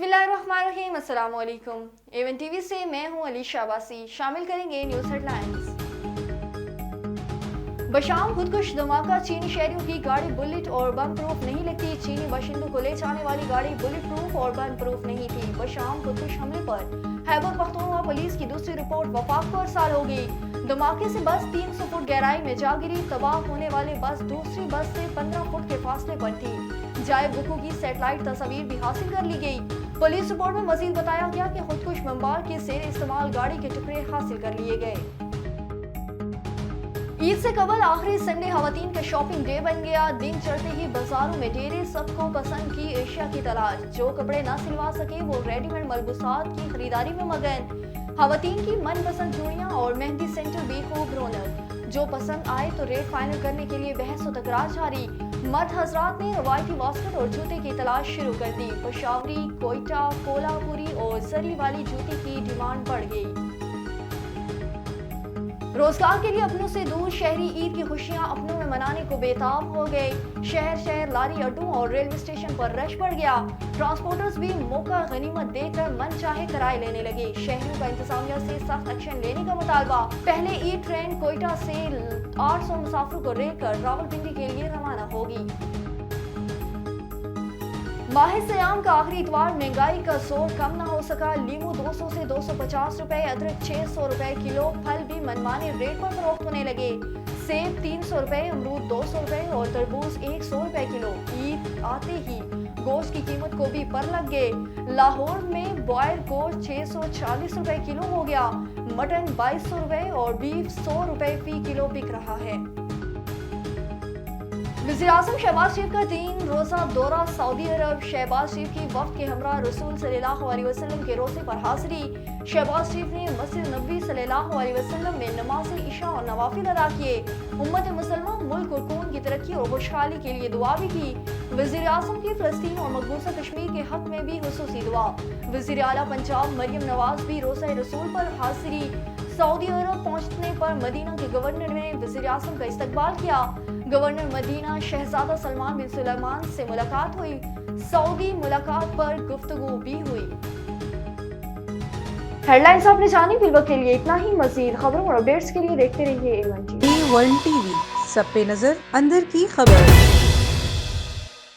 बिस्मिल्लाहिर्रहमानिर्रहीम, अस्सलाम वालेकुम। एवन टीवी से मैं हूं अली शाबासी। शामिल करेंगे न्यूज़ हेडलाइंस। बशाम खुदकुश धमाका, चीनी शहरियों की गाड़ी बुलेट और बम प्रूफ नहीं लगती। चीनी बाशिंदों को ले जाने वाली गाड़ी बुलेट प्रूफ और बम प्रूफ नहीं थी। बशाम खुदकुश हमले पर खैबर पख्तूनख्वा पुलिस की दूसरी रिपोर्ट वफाक को अरसाल होगी। धमाके से बस 300 फुट गहराई में जा गिरी। तबाह होने वाली बस दूसरी बस से 15 फुट के फासले पर थी। जाए वकूअ की सैटेलाइट तस्वीर भी हासिल कर ली गई। पुलिस रिपोर्ट में मजीद बताया गया कि खुदकुश बमबार के जेर इस्तेमाल गाड़ी के टुकड़े हासिल कर लिए गए। ईद से कबल आखिरी संडे खवातीन का शॉपिंग डे बन गया। दिन चढ़ते ही बाजारों में ढेरे सबको पसंद की एशिया की तलाश। जो कपड़े ना सिलवा सके वो रेडीमेड मलबूसात की खरीदारी में मगन। खवातीन की मनपसंद चूड़ियां और मेहंदी सेंटर भी खूब रौनक। जो पसंद आए तो रेट फाइनल करने के लिए बहस व तकरार जारी। मर्द हजरात ने रवायती वास्कट और जूते की तलाश शुरू कर दी। पेशावरी, कोयटा, कोल्हापुरी और जरी वाली जूते की डिमांड बढ़ गई। रोजगार के लिए अपनों से दूर शहरी ईद की खुशियां अपनों में मनाने को बेताब हो गए। शहर शहर लारी अड्डों और रेलवे स्टेशन पर रश बढ़ गया। ट्रांसपोर्टर्स भी मौका गनीमत देकर मन चाहे किराए लेने लगे। शहरियों का इंतजामिया से सख्त एक्शन लेने का मुतालबा। पहले ईद ट्रेन कोयटा से 800 मुसाफिरों को लेकर रावलपिंडी के लिए रवाना होगी। माह सयाम का आखिरी इतवार, महंगाई का जोर कम न हो सका। लीमू 200 से 250 रुपए, अदरक 600 रुपए किलो। फल भी मनमाने रेट पर फरोख्त होने लगे। सेब 300 रुपए, अमरूद 200 रुपए और तरबूज 100 रुपए किलो। ईद आते ही गोश्त की कीमत को भी पर लग गए। लाहौर में बॉयल गोश्त 640 रुपए किलो हो गया। मटन 2200 रुपए और बीफ 100 रुपए फी किलो बिक रहा है। वज़ीर-ए-आज़म शहबाज शरीफ का 3 रोज़ा दौरा सऊदी अरब। शहबाज शरीफ की वफ़द के हमरा रसूल सल्लल्लाहु अलैहि वसल्लम के रोज़े पर हाज़िरी। शहबाज शरीफ ने मस्जिद नबवी सल्लल्लाहु अलैहि वसल्लम में नमाज इशा और नवाफिल अदा किए। उम्मत मुसलमा मुल्क और कौम की तरक्की और खुशहाली के लिए दुआ भी की। वज़ीर-ए-आज़म की फ़लस्तीन और मकबूजा कश्मीर के हक में भी खुसूसी दुआ। वज़ीर आला पंजाब मरियम नवाज भी रोज़ा रसूल पर हाज़िरी। सऊदी अरब पहुंचने पर मदीना के गवर्नर ने वज़ीर-ए-आज़म का इस्तकबाल किया। गवर्नर मदीना शहजादा सलमान बिन सुलेमान से मुलाकात हुई। सऊदी मुलाकात पर गुफ्तगू भी हुई। हेडलाइंस आपने जानी। फिलहाल के लिए इतना ही। मज़ीद खबरों और अपडेट्स के लिए देखते रहिए A1 TV। A1 TV, सब पे नजर, अंदर की खबर।